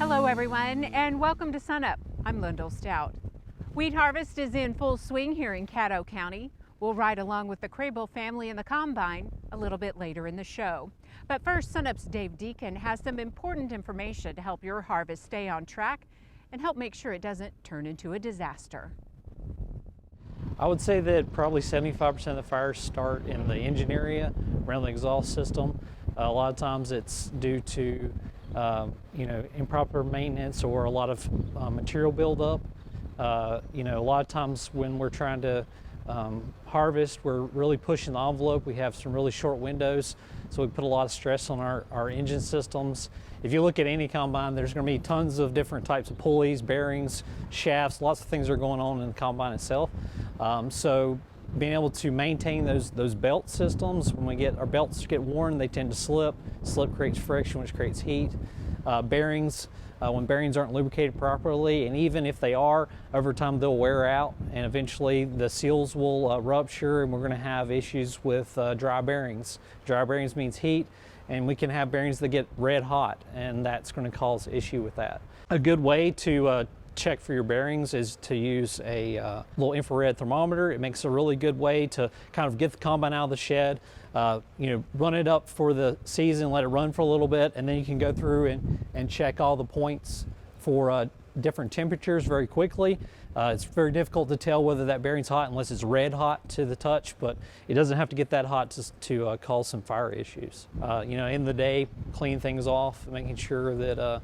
Hello everyone, and welcome to SUNUP. I'm Lyndall Stout. Wheat harvest is in full swing here in Caddo County. We'll ride along with the Krehbiel family in the combine a little bit later in the show. But first, SUNUP's Dave Deacon has some important information to help your harvest stay on track and help make sure it doesn't turn into a disaster. I would say that probably 75% of the fires start in the engine area, around the exhaust system. A lot of times it's due to improper maintenance or a lot of material buildup. A lot of times when we're trying to harvest, we're really pushing the envelope. We have some really short windows, so we put a lot of stress on our engine systems. If you look at any combine, there's going to be tons of different types of pulleys, bearings, shafts, lots of things are going on in the combine itself. So being able to maintain those belt systems, when our belts get worn, they tend to slip. Slip creates friction, which creates heat. Bearings, when bearings aren't lubricated properly, and even if they are, over time they'll wear out, and eventually the seals will rupture, and we're going to have issues with dry bearings. Dry bearings means heat, and we can have bearings that get red hot, and that's going to cause issue with that. A good way to check for your bearings is to use a little infrared thermometer. It makes a really good way to kind of get the combine out of the shed, run it up for the season, let it run for a little bit, and then you can go through and check all the points for different temperatures very quickly. It's very difficult to tell whether that bearing's hot unless it's red hot to the touch, but it doesn't have to get that hot to cause some fire issues. In the day, clean things off, making sure that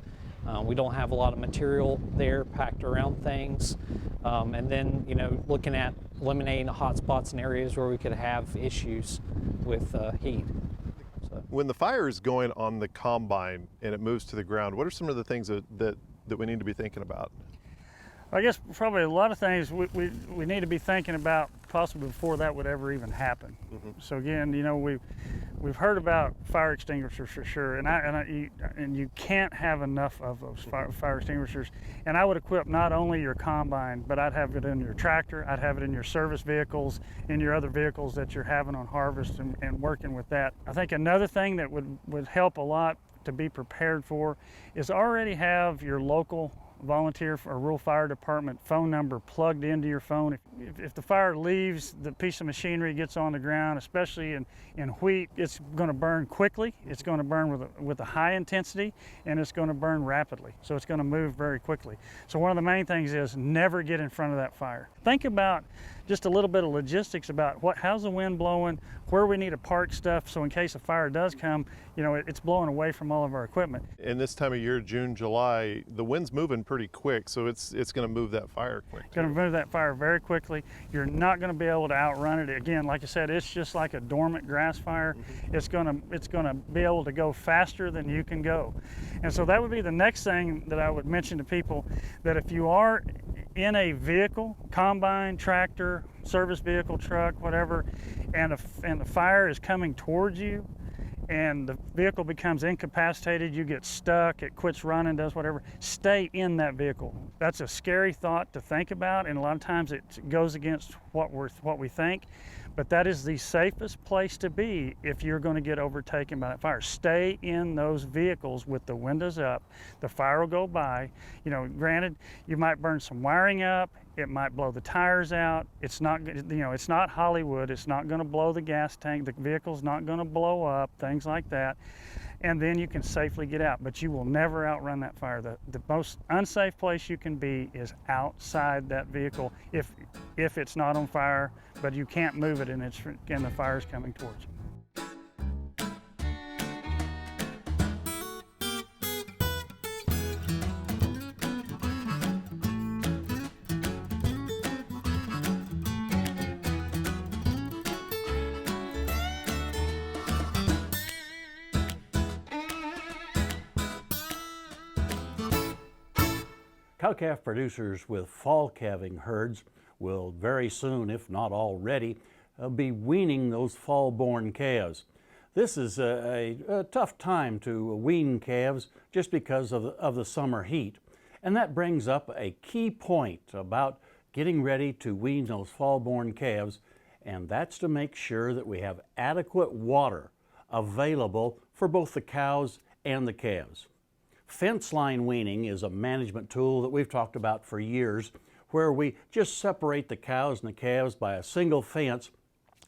we don't have a lot of material there packed around things. And then, looking at eliminating the hot spots in areas where we could have issues with heat. So. When the fire is going on the combine and it moves to the ground, what are some of the things that we need to be thinking about? I guess probably a lot of things we need to be thinking about possibly before that would ever even happen. Mm-hmm. So again, we've heard about fire extinguishers for sure, and you can't have enough of those fire extinguishers. And I would equip not only your combine, but I'd have it in your tractor, I'd have it in your service vehicles, in your other vehicles that you're having on harvest and working with that. I think another thing that would help a lot to be prepared for is already have your local volunteer or rural fire department phone number plugged into your phone. If the fire leaves, the piece of machinery gets on the ground, especially in wheat, it's going to burn quickly, it's going to burn with a high intensity, and it's going to burn rapidly. So it's going to move very quickly. So one of the main things is never get in front of that fire. Think about just a little bit of logistics about how's the wind blowing, where we need to park stuff, so in case a fire does come, it's blowing away from all of our equipment. In this time of year, June, July, the wind's moving pretty quick, so it's going to move that fire quick. It's going to move that fire very quickly. You're not going to be able to outrun it. Again, like I said, it's just like a dormant grass fire. Mm-hmm. It's going to be able to go faster than you can go. And so that would be the next thing that I would mention to people, that if you are in a vehicle, combine, tractor, service vehicle, truck, whatever, and the fire is coming towards you, and the vehicle becomes incapacitated, you get stuck, it quits running, does whatever, stay in that vehicle. That's a scary thought to think about, and a lot of times it goes against what we think, but that is the safest place to be if you're going to get overtaken by that fire. Stay in those vehicles with the windows up. The fire will go by. Granted, you might burn some wiring up, it might blow the tires out. It's not, it's not Hollywood. It's not going to blow the gas tank. The vehicle's not going to blow up, things like that. And then you can safely get out, but you will never outrun that fire. The most unsafe place you can be is outside that vehicle if it's not on fire, but you can't move it and the fire's coming towards you. Cow-calf producers with fall calving herds will very soon, if not already, be weaning those fall-born calves. This is a tough time to wean calves just because of the summer heat. And that brings up a key point about getting ready to wean those fall-born calves, and that's to make sure that we have adequate water available for both the cows and the calves. Fence line weaning is a management tool that we've talked about for years, where we just separate the cows and the calves by a single fence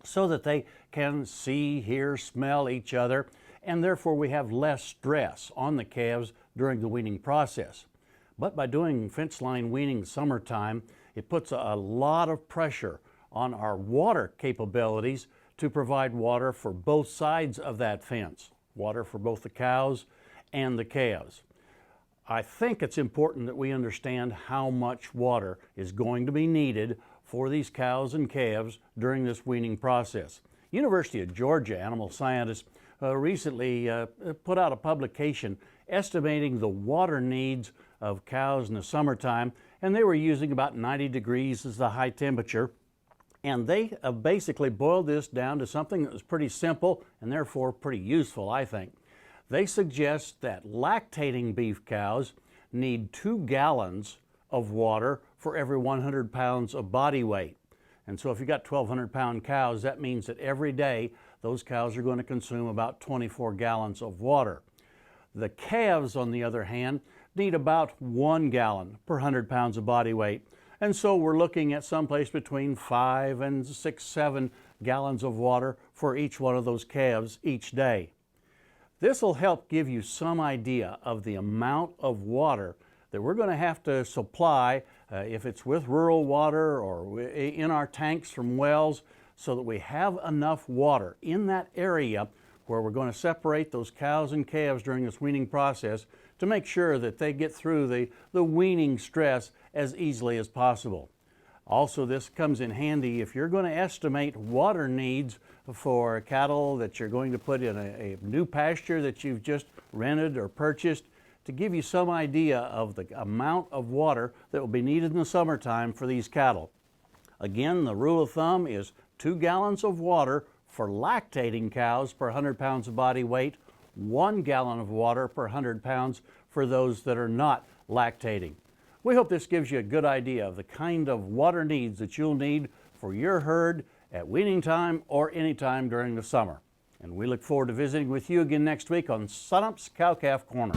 so that they can see, hear, smell each other, and therefore we have less stress on the calves during the weaning process. But by doing fence line weaning summertime, it puts a lot of pressure on our water capabilities to provide water for both sides of that fence, water for both the cows and the calves. I think it's important that we understand how much water is going to be needed for these cows and calves during this weaning process. University of Georgia animal scientists recently put out a publication estimating the water needs of cows in the summertime, and they were using about 90 degrees as the high temperature. And they basically boiled this down to something that was pretty simple and therefore pretty useful, I think. They suggest that lactating beef cows need 2 gallons of water for every 100 pounds of body weight. And so if you've got 1,200 pound cows, that means that every day those cows are going to consume about 24 gallons of water. The calves, on the other hand, need about 1 gallon per 100 pounds of body weight. And so we're looking at someplace between 5 and 6, 7 gallons of water for each one of those calves each day. This will help give you some idea of the amount of water that we're going to have to supply if it's with rural water or in our tanks from wells, so that we have enough water in that area where we're going to separate those cows and calves during this weaning process to make sure that they get through the weaning stress as easily as possible. Also, this comes in handy if you're going to estimate water needs for cattle that you're going to put in a new pasture that you've just rented or purchased, to give you some idea of the amount of water that will be needed in the summertime for these cattle. Again, the rule of thumb is 2 gallons of water for lactating cows per 100 pounds of body weight, 1 gallon of water per 100 pounds for those that are not lactating. We hope this gives you a good idea of the kind of water needs that you'll need for your herd at weaning time or any time during the summer. And we look forward to visiting with you again next week on SUNUP's Cow-Calf Corner.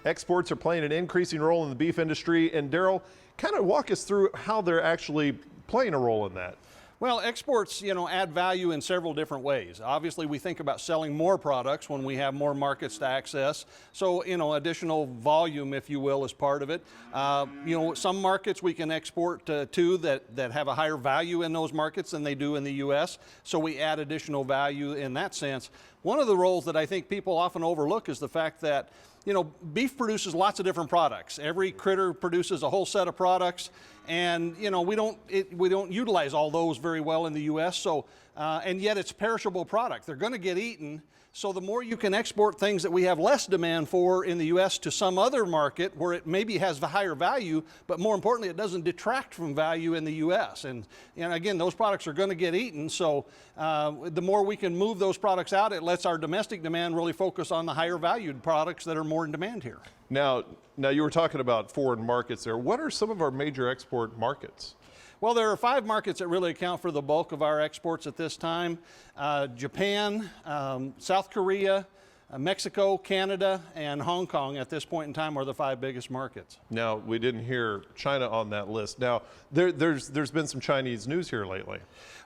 Exports are playing an increasing role in the beef industry, and Daryl, kind of walk us through how they're actually playing a role in that. Well, exports, add value in several different ways. Obviously, we think about selling more products when we have more markets to access. So, additional volume, if you will, is part of it. Some markets we can export to that have a higher value in those markets than they do in the U.S. So we add additional value in that sense. One of the roles that I think people often overlook is the fact that beef produces lots of different products. Every critter produces a whole set of products, and we don't utilize all those very well in the U.S. So, and yet it's a perishable product. They're going to get eaten. So the more you can export things that we have less demand for in the U.S. to some other market where it maybe has the higher value, but more importantly, it doesn't detract from value in the U.S. And again, those products are going to get eaten. So the more we can move those products out, it lets our domestic demand really focus on the higher valued products that are more in demand here. Now you were talking about foreign markets there. What are some of our major export markets? Well, there are 5 markets that really account for the bulk of our exports at this time. Japan, South Korea, Mexico, Canada, and Hong Kong at this point in time are the 5 biggest markets. Now, we didn't hear China on that list. Now, there's been some Chinese news here lately.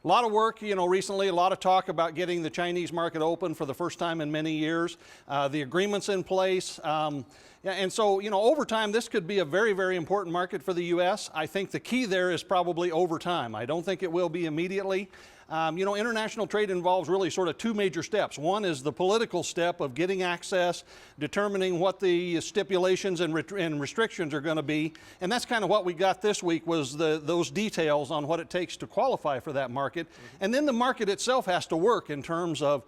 A lot of work, recently, a lot of talk about getting the Chinese market open for the first time in many years. The agreement's in place. And so, over time, this could be a very, very important market for the U.S. I think the key there is probably over time. I don't think it will be immediately. International trade involves really sort of 2 major steps. One is the political step of getting access, determining what the stipulations and restrictions are going to be. And that's kind of what we got this week, was those details on what it takes to qualify for that market. And then the market itself has to work in terms of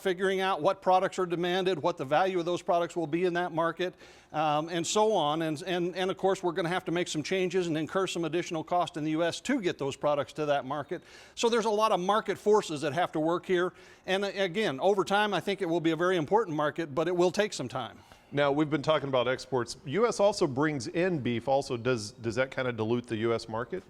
figuring out what products are demanded, what the value of those products will be in that market, and so on. And of course, we're going to have to make some changes and incur some additional cost in the U.S. to get those products to that market. So there's a lot of market forces that have to work here. And again, over time, I think it will be a very important market, but it will take some time. Now, we've been talking about exports. U.S. also brings in beef also. Does that kind of dilute the U.S. market?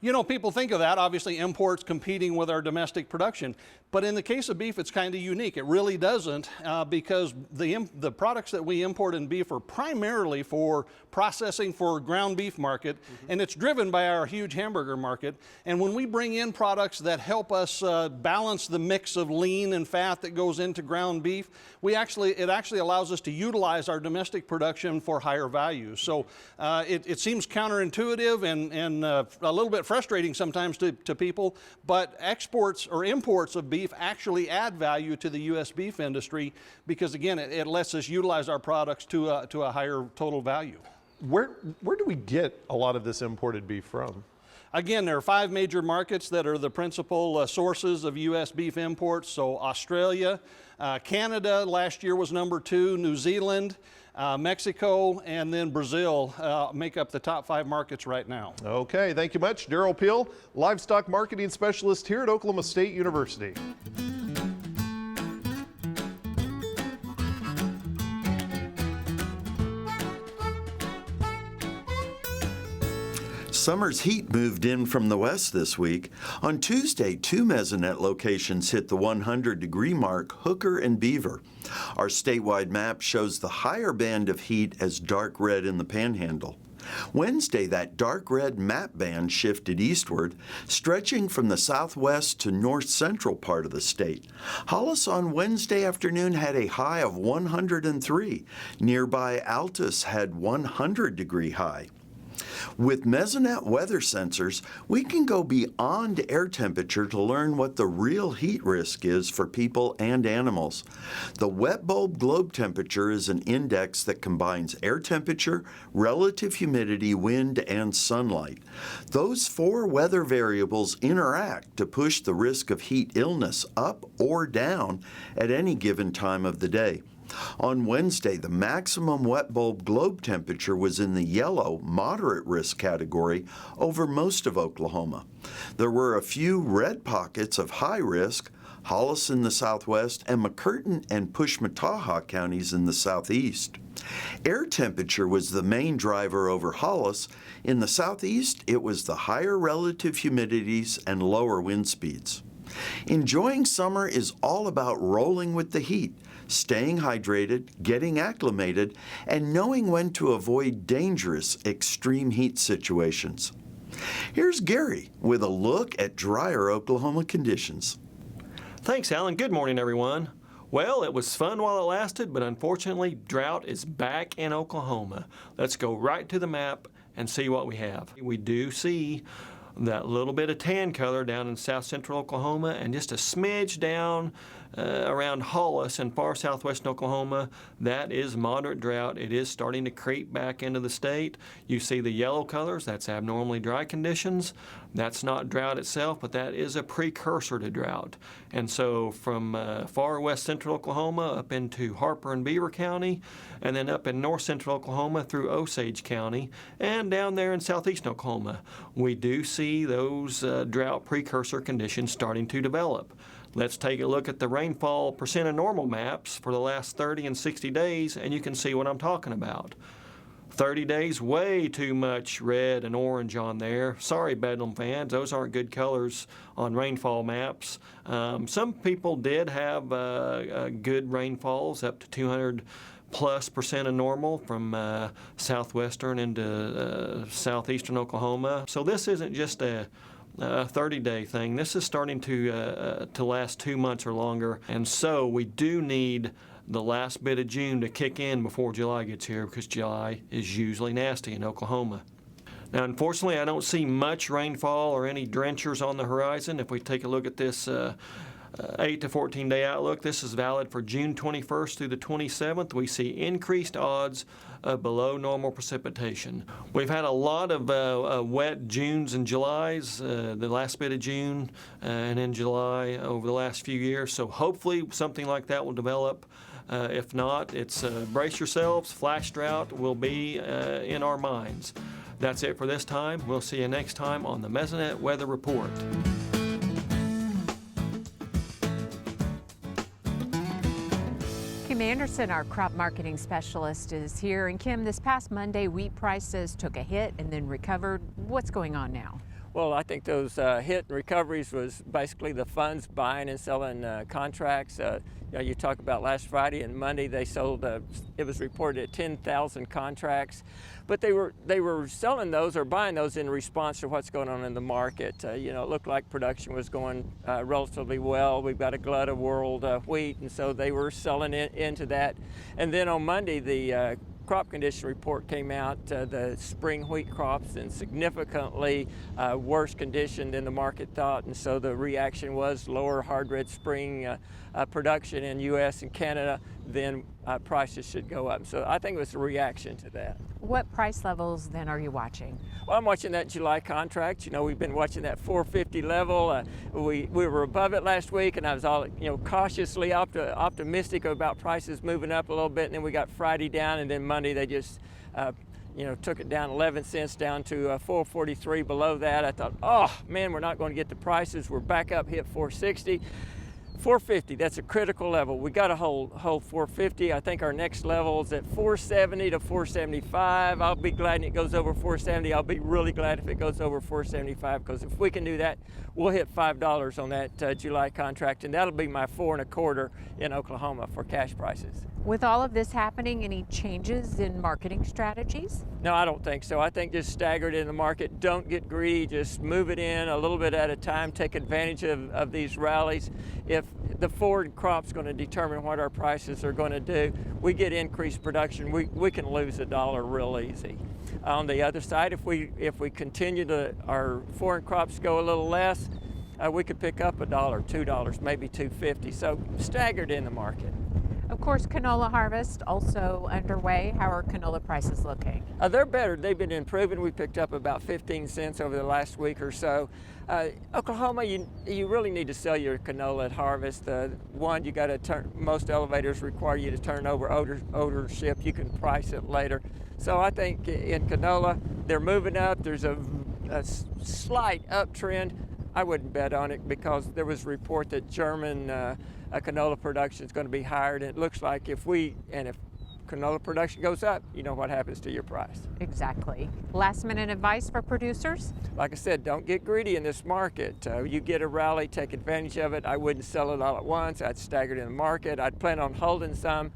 You know, people think of that, obviously imports competing with our domestic production. But in the case of beef, it's kind of unique. It really doesn't because the products that we import in beef are primarily for processing for ground beef market, and it's driven by our huge hamburger market. And when we bring in products that help us balance the mix of lean and fat that goes into ground beef, it actually allows us to utilize our domestic production for higher values. So it seems counterintuitive and a little bit frustrating sometimes to people, but exports or imports of beef actually add value to the U.S. beef industry because, again, it lets us utilize our products to a higher total value. Where do we get a lot of this imported beef from? Again, there are 5 major markets that are the principal sources of U.S. beef imports. So Australia, Canada last year was number 2, New Zealand, Mexico, and then Brazil make up the top 5 markets right now. Okay, thank you much. Darrell Peel, Livestock Marketing Specialist here at Oklahoma State University. Summer's heat moved in from the west this week. On Tuesday, 2 Mesonet locations hit the 100-degree mark, Hooker and Beaver. Our statewide map shows the higher band of heat as dark red in the Panhandle. Wednesday, that dark red map band shifted eastward, stretching from the southwest to north-central part of the state. Hollis on Wednesday afternoon had a high of 103. Nearby Altus had 100-degree high. With Mesonet weather sensors, we can go beyond air temperature to learn what the real heat risk is for people and animals. The wet bulb globe temperature is an index that combines air temperature, relative humidity, wind, and sunlight. Those 4 weather variables interact to push the risk of heat illness up or down at any given time of the day. On Wednesday, the maximum wet bulb globe temperature was in the yellow, moderate risk category over most of Oklahoma. There were a few red pockets of high risk, Hollis in the southwest and McCurtain and Pushmataha counties in the southeast. Air temperature was the main driver over Hollis. In the southeast, it was the higher relative humidities and lower wind speeds. Enjoying summer is all about rolling with the heat, staying hydrated, getting acclimated, and knowing when to avoid dangerous extreme heat situations. Here's Gary with a look at drier Oklahoma conditions. Thanks, Alan. Good morning, everyone. Well, it was fun while it lasted, but unfortunately, drought is back in Oklahoma. Let's go right to the map and see what we have. We do see that little bit of tan color down in south central Oklahoma and just a smidge down around Hollis and far southwest Oklahoma. That is moderate drought. It is starting to creep back into the state. You see the yellow colors, that's abnormally dry conditions. That's not drought itself, but that is a precursor to drought. And so from far west central Oklahoma up into Harper and Beaver County, and then up in north central Oklahoma through Osage County, and down there in southeast Oklahoma, we do see those drought precursor conditions starting to develop. Let's take a look at the rainfall percent of normal maps for the last 30 and 60 days, and you can see what I'm talking about. 30 days, way too much red and orange on there. Sorry, Bedlam fans, those aren't good colors on rainfall maps. Some people did have good rainfalls, up to 200+% of normal from southwestern into southeastern Oklahoma. So this isn't just a 30-day thing. This is starting to last 2 months or longer, and so we do need the last bit of June to kick in before July gets here, because July is usually nasty in Oklahoma. Now, unfortunately, I don't see much rainfall or any drenchers on the horizon. If we take a look at this 8 to 14-day outlook, this is valid for June 21st through the 27th. We see increased odds of below normal precipitation. We've had a lot of wet Junes and Julys, the last bit of June and in July over the last few years, so hopefully something like that will develop. If not, it's brace yourselves, flash drought will be in our minds. That's it for this time. We'll see you next time on the Mesonet Weather Report. Kim Anderson, our crop marketing specialist, is here. And Kim, this past Monday, wheat prices took a hit and then recovered. What's going on now? Well, I think those hit and recoveries was basically the funds buying and selling contracts. You talk about last Friday and Monday they sold, it was reported at 10,000 contracts, but they were selling those or buying those in response to what's going on in the market. It looked like production was going relatively well. We've got a glut of world wheat, and so they were selling into that. And then on Monday, the crop condition report came out, the spring wheat crops in significantly worse condition than the market thought, and so the reaction was lower hard red spring production in U.S. and Canada, then prices should go up. So I think it was a reaction to that. What price levels then are you watching? Well, I'm watching that July contract. We've been watching that 450 level. We were above it last week, and I was all cautiously optimistic about prices moving up a little bit, and then we got Friday down, and then Monday they just took it down 11 cents down to 443 below that. I thought, oh man, we're not going to get the prices. We're back up, hit 460. 450, that's a critical level. We got to hold 450. I think our next level is at 470 to 475. I'll be glad if it goes over 470. I'll be really glad if it goes over 475, because if we can do that, we'll hit $5 on that July contract, and that'll be my 4.25 in Oklahoma for cash prices. With all of this happening, any changes in marketing strategies? No, I don't think so. I think just stagger it in the market. Don't get greedy. Just move it in a little bit at a time. Take advantage of these rallies. If the forward crop's going to determine what our prices are going to do, we get increased production, we can lose $1 real easy. On the other side, if we continue to our foreign crops go a little less, we could pick up $1, $2, maybe $2.50. So staggered in the market. Of course, canola harvest also underway. How are canola prices looking? They're better. They've been improving. We picked up about 15 cents over the last week or so. Oklahoma, you really need to sell your canola at harvest. One, you got to turn. Most elevators require you to turn over ownership. You can price it later. So I think in canola, they're moving up. There's a slight uptrend. I wouldn't bet on it because there was a report that German canola production is going to be higher, and it looks like if canola production goes up, you know what happens to your price. Exactly. Last minute advice for producers? Like I said, don't get greedy in this market. You get a rally, take advantage of it. I wouldn't sell it all at once. I'd stagger it in the market. I'd plan on holding some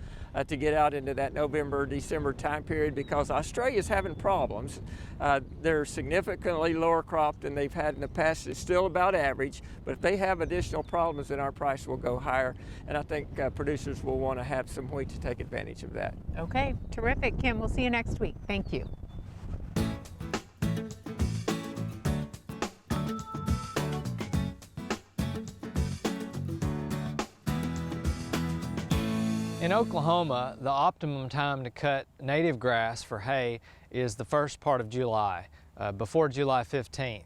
to get out into that November, December time period, because Australia's having problems. They're significantly lower crop than they've had in the past. It's still about average, but if they have additional problems, then our price will go higher. And I think producers will want to have some wheat to take advantage of that. Okay, terrific. Kim, we'll see you next week. Thank you. In Oklahoma, the optimum time to cut native grass for hay is the first part of July, before July 15th.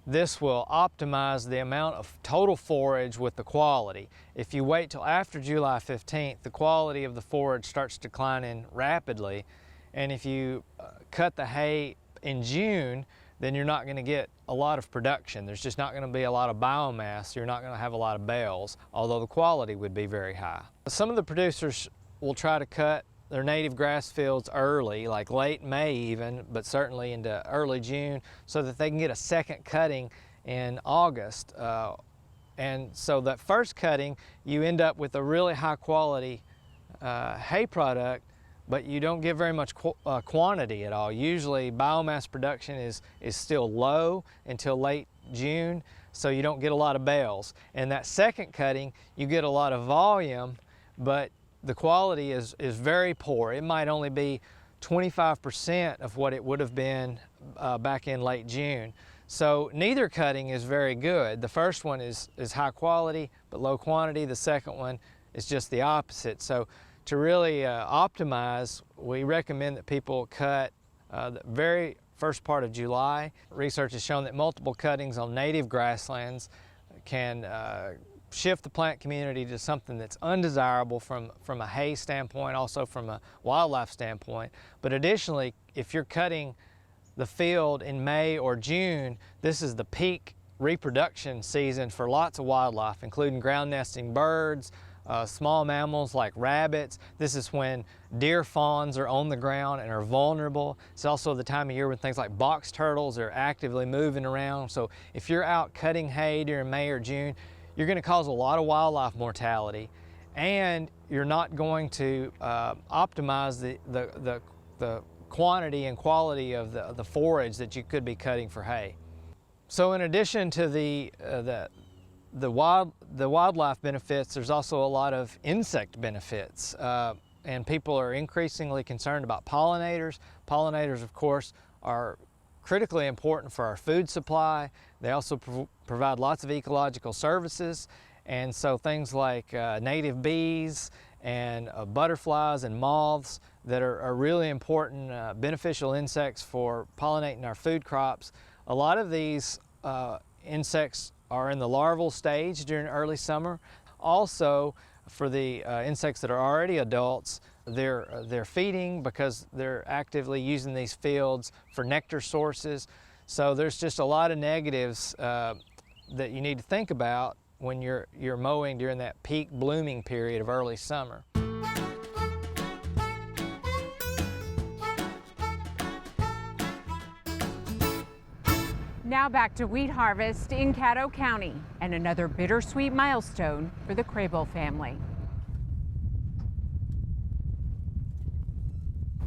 This will optimize the amount of total forage with the quality. If you wait till after July 15th, the quality of the forage starts declining rapidly, and if you cut the hay in June, then you're not going to get a lot of production. There's just not going to be a lot of biomass. You're not going to have a lot of bales, although the quality would be very high. Some of the producers will try to cut their native grass fields early, like late May even, but certainly into early June, so that they can get a second cutting in August. And so that first cutting, you end up with a really high quality hay product, but you don't get very much quantity at all. Usually biomass production is still low until late June, so you don't get a lot of bales. And that second cutting, you get a lot of volume, but the quality is very poor. It might only be 25% of what it would have been back in late June. So neither cutting is very good. The first one is high quality but low quantity. The second one is just the opposite. So to really optimize, we recommend that people cut the very first part of July. Research has shown that multiple cuttings on native grasslands can shift the plant community to something that's undesirable from a hay standpoint, also from a wildlife standpoint. But additionally, if you're cutting the field in May or June, this is the peak reproduction season for lots of wildlife, including ground nesting birds, small mammals like rabbits. This is when deer fawns are on the ground and are vulnerable. It's also the time of year when things like box turtles are actively moving around. So if you're out cutting hay during May or June, you're going to cause a lot of wildlife mortality, and you're not going to optimize the quantity and quality of the forage that you could be cutting for hay. So in addition to the wildlife benefits, there's also a lot of insect benefits, and people are increasingly concerned about pollinators. Pollinators, of course, are critically important for our food supply. They also provide lots of ecological services, and so things like native bees and butterflies and moths that are really important beneficial insects for pollinating our food crops. A lot of these insects are in the larval stage during early summer. Also, for the insects that are already adults, they're feeding because they're actively using these fields for nectar sources. So there's just a lot of negatives that you need to think about when you're mowing during that peak blooming period of early summer. Now back to wheat harvest in Caddo County and another bittersweet milestone for the Krehbiel family.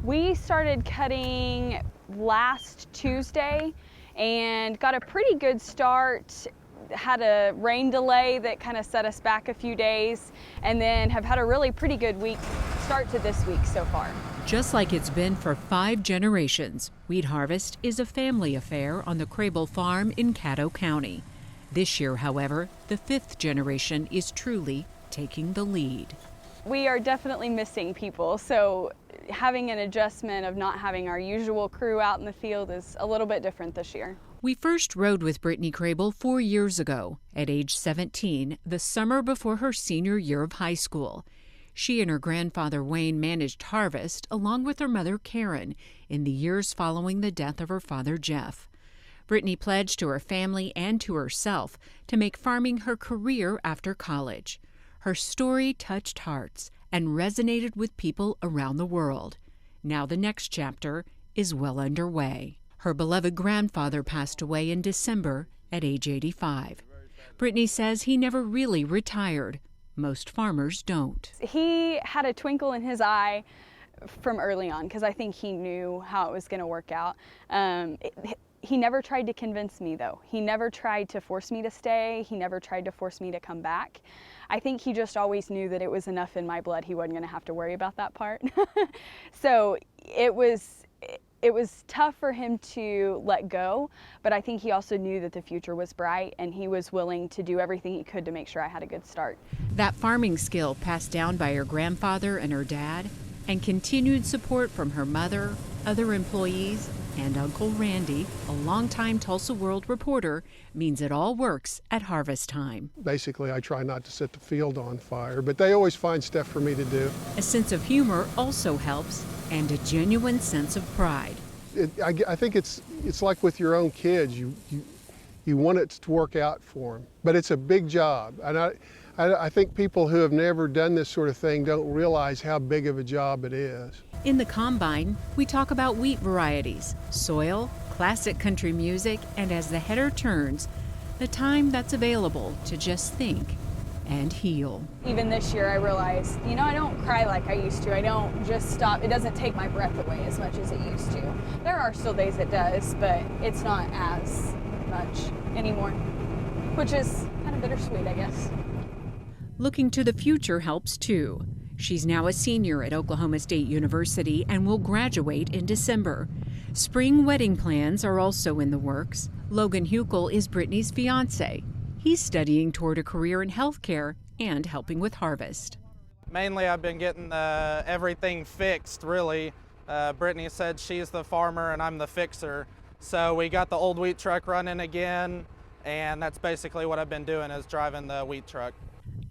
We started cutting last Tuesday and got a pretty good start. Had a rain delay that kind of set us back a few days, and then have had a really pretty good start to this week so far. Just like it's been for 5 generations, wheat harvest is a family affair on the Krehbiel farm in Caddo County. This year, however, the 5th generation is truly taking the lead. We are definitely missing people, so having an adjustment of not having our usual crew out in the field is a little bit different this year. We first rode with Brittany Krehbiel 4 years ago, at age 17, the summer before her senior year of high school. She and her grandfather Wayne managed harvest along with her mother Karen in the years following the death of her father Jeff. Brittany pledged to her family and to herself to make farming her career after college. Her story touched hearts and resonated with people around the world. Now the next chapter is well underway. Her beloved grandfather passed away in December at age 85. Brittany says he never really retired. Most farmers don't. He had a twinkle in his eye from early on because I think he knew how it was going to work out. He never tried to convince me, though. He never tried to force me to stay. He never tried to force me to come back. I think he just always knew that it was enough in my blood. He wasn't going to have to worry about that part. So it was tough for him to let go, but I think he also knew that the future was bright, and he was willing to do everything he could to make sure I had a good start. That farming skill passed down by her grandfather and her dad, and continued support from her mother, other employees, and Uncle Randy, a longtime Tulsa World reporter, means it all works at harvest time. Basically, I try not to set the field on fire, but they always find stuff for me to do. A sense of humor also helps, and a genuine sense of pride. I think it's like with your own kids. You want it to work out for them, but it's a big job. And I think people who have never done this sort of thing don't realize how big of a job it is. In the combine, we talk about wheat varieties, soil, classic country music, and as the header turns, the time that's available to just think and heal. Even this year I realized, I don't cry like I used to. I don't just stop. It doesn't take my breath away as much as it used to. There are still days it does, but it's not as much anymore, which is kind of bittersweet, I guess. Looking to the future helps too. She's now a senior at Oklahoma State University and will graduate in December. Spring wedding plans are also in the works. Logan Huckel is Brittany's fiance. He's studying toward a career in healthcare and helping with harvest. Mainly I've been getting everything fixed, really. Brittany said she's the farmer and I'm the fixer. So we got the old wheat truck running again, and that's basically what I've been doing, is driving the wheat truck.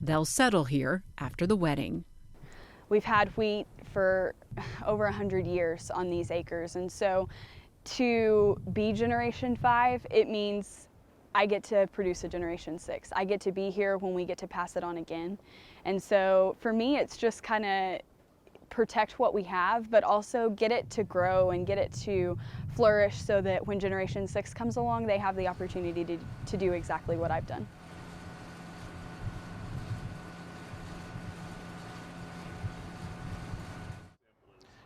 They'll settle here after the wedding. We've had wheat for over 100 years on these acres, and so to be Generation 5, it means I get to produce a Generation 6. I get to be here when we get to pass it on again. And so for me, it's just kind of protect what we have, but also get it to grow and get it to flourish so that when Generation 6 comes along, they have the opportunity to do exactly what I've done.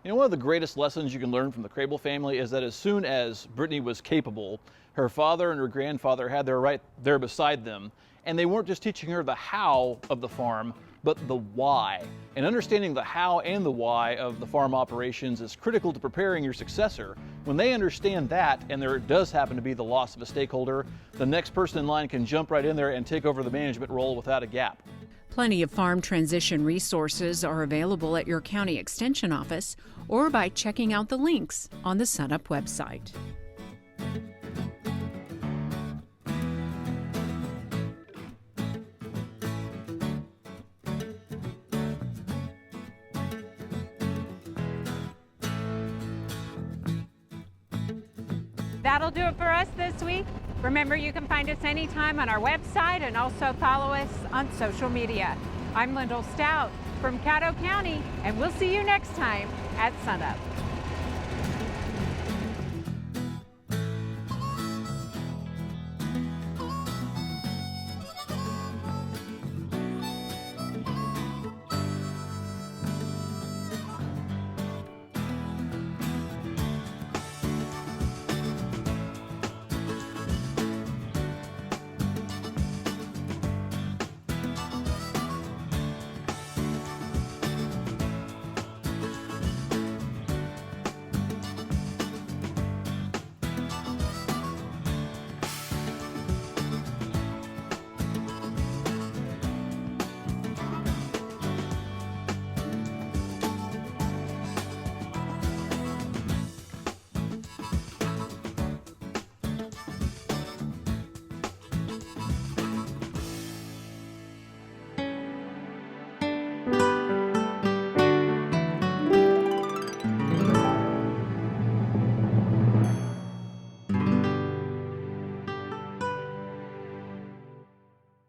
You know, one of the greatest lessons you can learn from the Krehbiel family is that as soon as Brittany was capable, her father and her grandfather had their right there beside them. And they weren't just teaching her the how of the farm, but the why. And understanding the how and the why of the farm operations is critical to preparing your successor. When they understand that, and there does happen to be the loss of a stakeholder, the next person in line can jump right in there and take over the management role without a gap. Plenty of farm transition resources are available at your county extension office or by checking out the links on the SUNUP website. That'll do it for us this week. Remember, you can find us anytime on our website and also follow us on social media. I'm Lyndall Stout from Caddo County, and we'll see you next time at SUNUP.